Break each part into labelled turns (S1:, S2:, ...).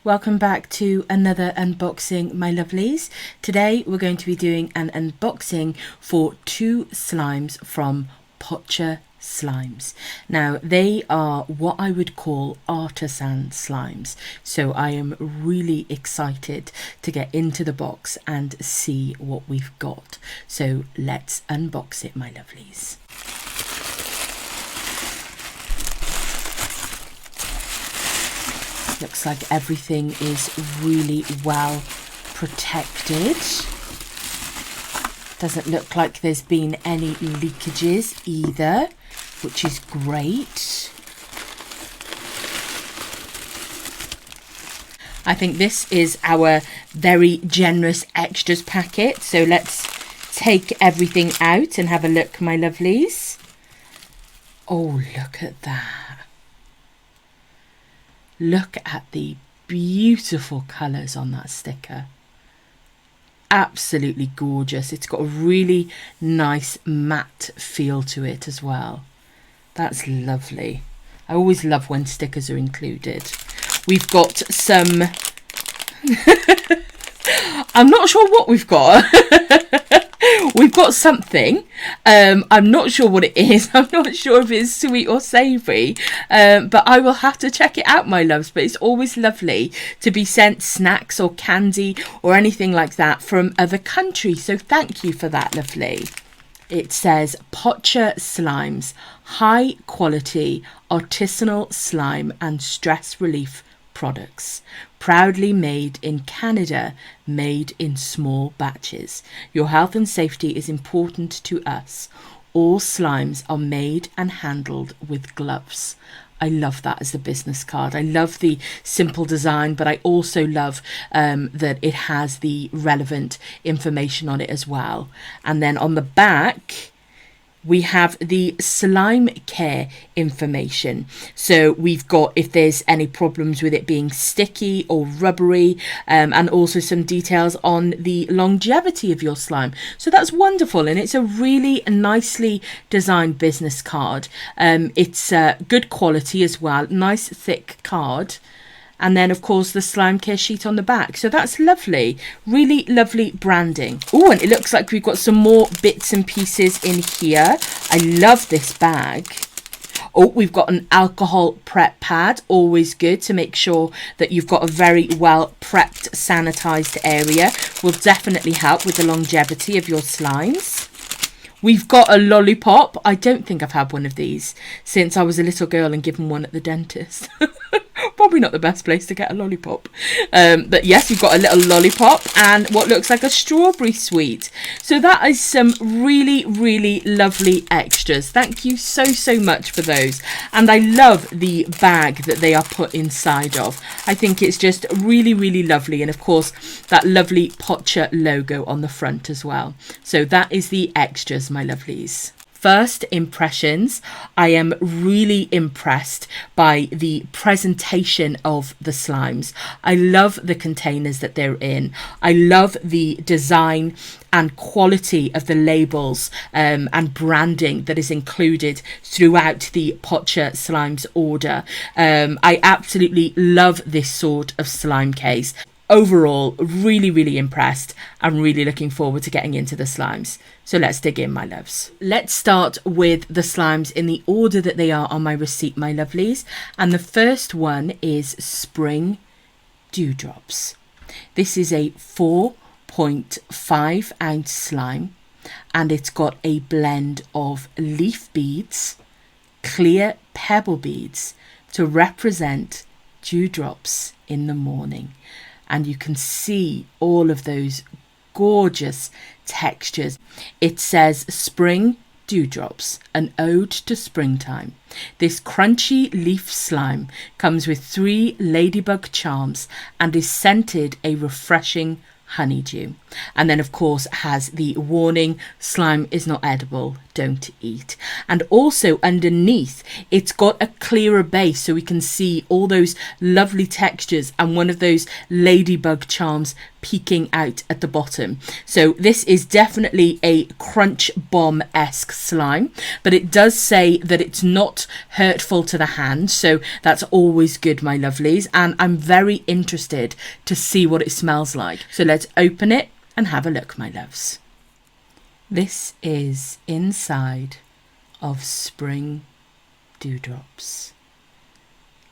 S1: Welcome back to another unboxing, my lovelies. Today we're going to be doing an unboxing for two slimes from Potcha Slimes. Now they are what I would call artisan slimes, so I am really excited to get into the box and see what we've got. So let's unbox it, my lovelies. Looks like everything is really well protected. Doesn't look like there's been any leakages either, which is great. I think this is our very generous extras packet. So let's take everything out and have a look, my lovelies. Oh, look at that. Look at the beautiful colours on that sticker. Absolutely gorgeous. It's got a really nice matte feel to it as well. That's lovely. I always love when stickers are included. We've got some... I'm not sure what we've got. We've got something. I'm not sure what it is. I'm not sure if it's sweet or savoury. But I will have to check it out, my loves. But it's always lovely to be sent snacks or candy or anything like that from other countries. So thank you for that, lovely. It says Potcha Slimes, high quality artisanal slime and stress relief products, proudly made in Canada, made in small batches. Your health and safety is important to us. All slimes are made and handled with gloves. I love that as a business card. I love the simple design, but I also love that it has the relevant information on it as well. And then on the back, we have the slime care information. So we've got if there's any problems with it being sticky or rubbery, and also some details on the longevity of your slime. So that's wonderful, and it's a really nicely designed business card. It's good quality as well, nice thick card. And then, of course, the slime care sheet on the back. So that's lovely. Really lovely branding. Oh, and it looks like we've got some more bits and pieces in here. I love this bag. Oh, we've got an alcohol prep pad. Always good to make sure that you've got a very well prepped, sanitized area. Will definitely help with the longevity of your slimes. We've got a lollipop. I don't think I've had one of these since I was a little girl and given one at the dentist. Probably not the best place to get a lollipop. But yes, we've got a little lollipop and what looks like a strawberry sweet. So that is some really, really lovely extras. Thank you so, so much for those. And I love the bag that they are put inside of. I think it's just really, really lovely. And of course, that lovely Potcha logo on the front as well. So that is the extras, my lovelies. First impressions, I am really impressed by the presentation of the slimes. I love the containers that they're in. I love the design and quality of the labels and branding that is included throughout the Potcha Slimes order. I absolutely love this sort of slime case. Overall, really, really impressed and really looking forward to getting into the slimes. So let's dig in, my loves. Let's start with the slimes in the order that they are on my receipt, my lovelies. And the first one is Spring Dewdrops. This is a 4.5 ounce slime and it's got a blend of leaf beads, clear pebble beads to represent dewdrops in the morning. And you can see all of those gorgeous textures. It says Spring Dewdrops, an ode to springtime. This crunchy leaf slime comes with 3 ladybug charms and is scented a refreshing honeydew. And then, of course, has the warning, slime is not edible. don't eat. And also underneath, it's got a clearer base, so we can see all those lovely textures and one of those ladybug charms peeking out at the bottom. So this is definitely a crunch bomb-esque slime, but it does say that it's not hurtful to the hand, so that's always good, my lovelies, and I'm very interested to see what it smells like. So let's open it and have a look, my loves. This is inside of Spring Dewdrops.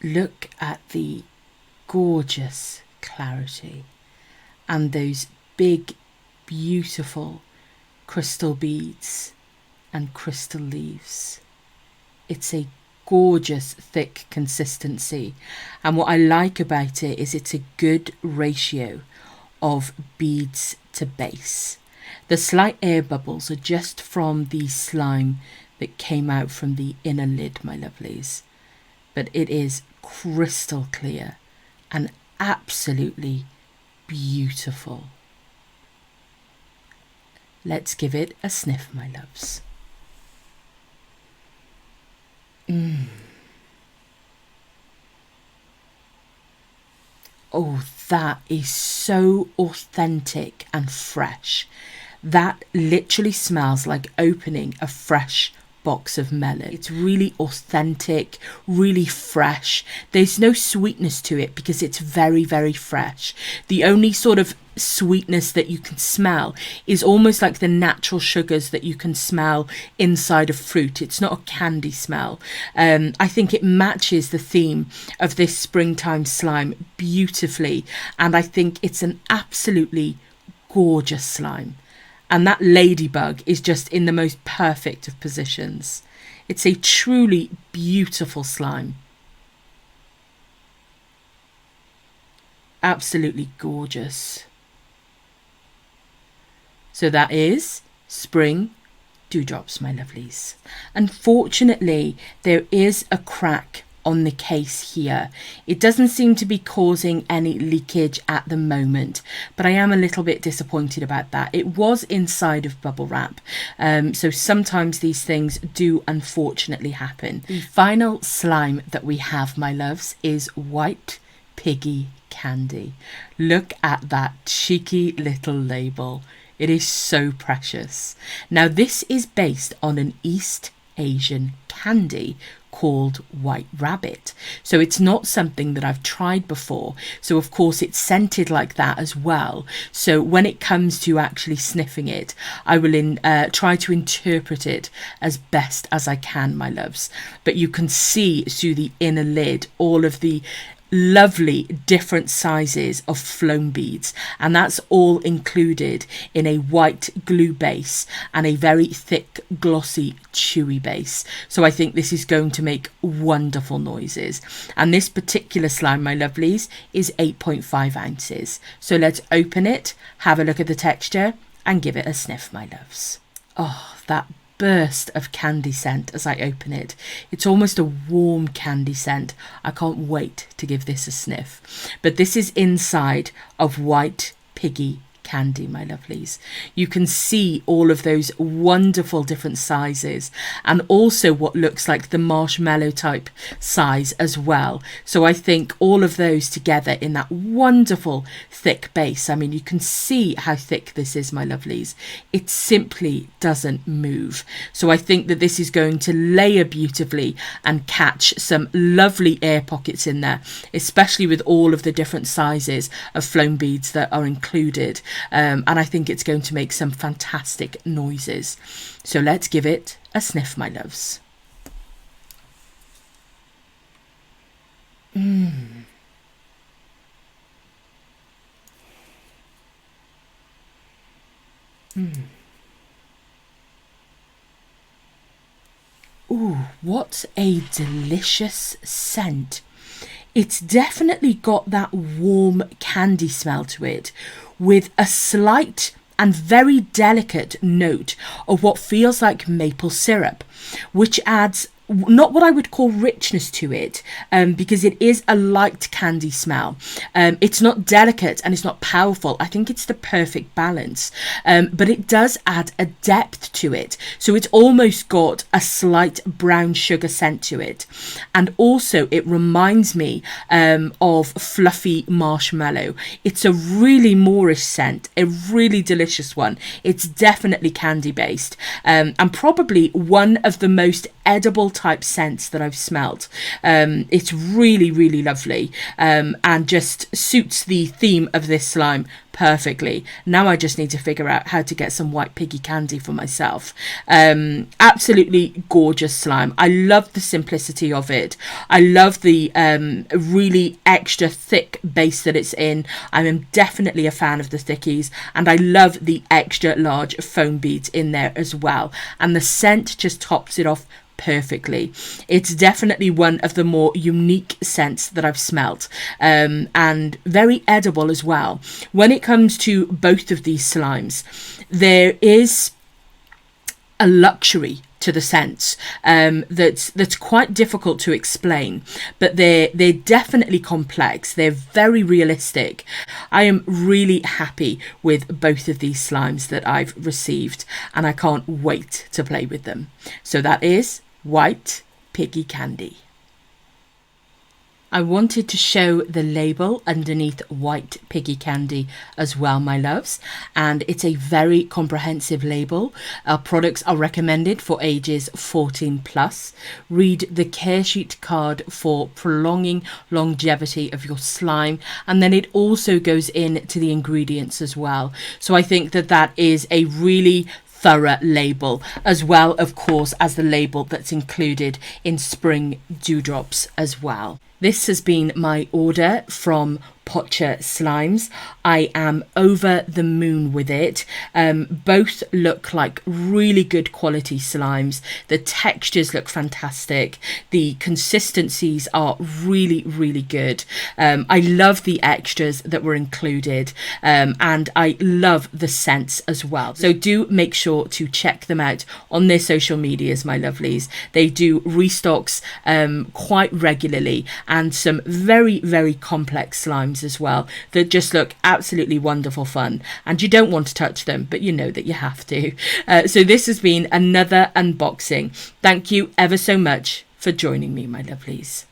S1: Look at the gorgeous clarity and those big, beautiful crystal beads and crystal leaves. It's a gorgeous thick consistency, and what I like about it is it's a good ratio of beads to base. The slight air bubbles are just from the slime that came out from the inner lid, my lovelies, but it is crystal clear and absolutely beautiful. Let's give it a sniff, my loves. Oh, that is so authentic and fresh. That literally smells like opening a fresh box of melon. It's really authentic, really fresh. There's no sweetness to it because it's very, very fresh. The only sort of sweetness that you can smell is almost like the natural sugars that you can smell inside of fruit. It's not a candy smell. I think it matches the theme of this springtime slime beautifully, and I think it's an absolutely gorgeous slime. And that ladybug is just in the most perfect of positions. It's a truly beautiful slime. Absolutely gorgeous. So that is Spring Dewdrops, my lovelies. Unfortunately, there is a crack on the case here. It doesn't seem to be causing any leakage at the moment, but I am a little bit disappointed about that. It was inside of bubble wrap, so sometimes these things do unfortunately happen. The final slime that we have, my loves, is White Piggy Candy. Look at that cheeky little label. It is so precious. Now this is based on an East Asian candy called White Rabbit, so it's not something that I've tried before, so of course it's scented like that as well. So when it comes to actually sniffing it, I will try to interpret it as best as I can, my loves. But you can see through the inner lid all of the lovely different sizes of flown beads, and that's all included in a white glue base and a very thick, glossy, chewy base. So I think this is going to make wonderful noises. And this particular slime, my lovelies, is 8.5 ounces. So let's open it, have a look at the texture, and give it a sniff, my loves. Oh, that burst of candy scent as I open it. It's almost a warm candy scent. I can't wait to give this a sniff. But this is inside of White Piggy Candy, my lovelies. You can see all of those wonderful different sizes, and also what looks like the marshmallow type size as well. So I think all of those together in that wonderful thick base. I mean, you can see how thick this is, my lovelies. It simply doesn't move. So I think that this is going to layer beautifully and catch some lovely air pockets in there, especially with all of the different sizes of flown beads that are included. And I think it's going to make some fantastic noises. So let's give it a sniff, my loves. Ooh, what a delicious scent. It's definitely got that warm candy smell to it, with a slight and very delicate note of what feels like maple syrup, which adds not what I would call richness to it, because it is a light candy smell. It's not delicate and it's not powerful. I think it's the perfect balance, but it does add a depth to it. So it's almost got a slight brown sugar scent to it. And also it reminds me of fluffy marshmallow. It's a really Moorish scent, a really delicious one. It's definitely candy based, and probably one of the most edible type scents that I've smelt. It's really, really lovely, and just suits the theme of this slime perfectly. Now I just need to figure out how to get some white piggy candy for myself. Absolutely gorgeous slime. I love the simplicity of it. I love the really extra thick base that it's in. I am definitely a fan of the thickies, and I love the extra large foam beads in there as well, and the scent just tops it off perfectly. It's definitely one of the more unique scents that I've smelt, and very edible as well. When it comes to both of these slimes, there is a luxury to the scents that's quite difficult to explain, but they're definitely complex. They're very realistic. I am really happy with both of these slimes that I've received, and I can't wait to play with them. So that is white piggy candy. I wanted to show the label underneath white piggy candy as well, my loves, and it's a very comprehensive label. Our products are recommended for ages 14 plus. Read the care sheet card for prolonging longevity of your slime, and then it also goes into the ingredients as well. So I think that that is a really thorough label, as well, of course, as the label that's included in Spring Dewdrops as well. This has been my order from Potcha Slimes. I am over the moon with it. Both look like really good quality slimes. The textures look fantastic. The consistencies are really, really good. I love the extras that were included, and I love the scents as well. So do make sure to check them out on their social medias, my lovelies. They do restocks quite regularly, and some very, very complex slimes as well that just look absolutely wonderful fun, and you don't want to touch them, but you know that you have to. So this has been another unboxing. Thank you ever so much for joining me, my lovelies.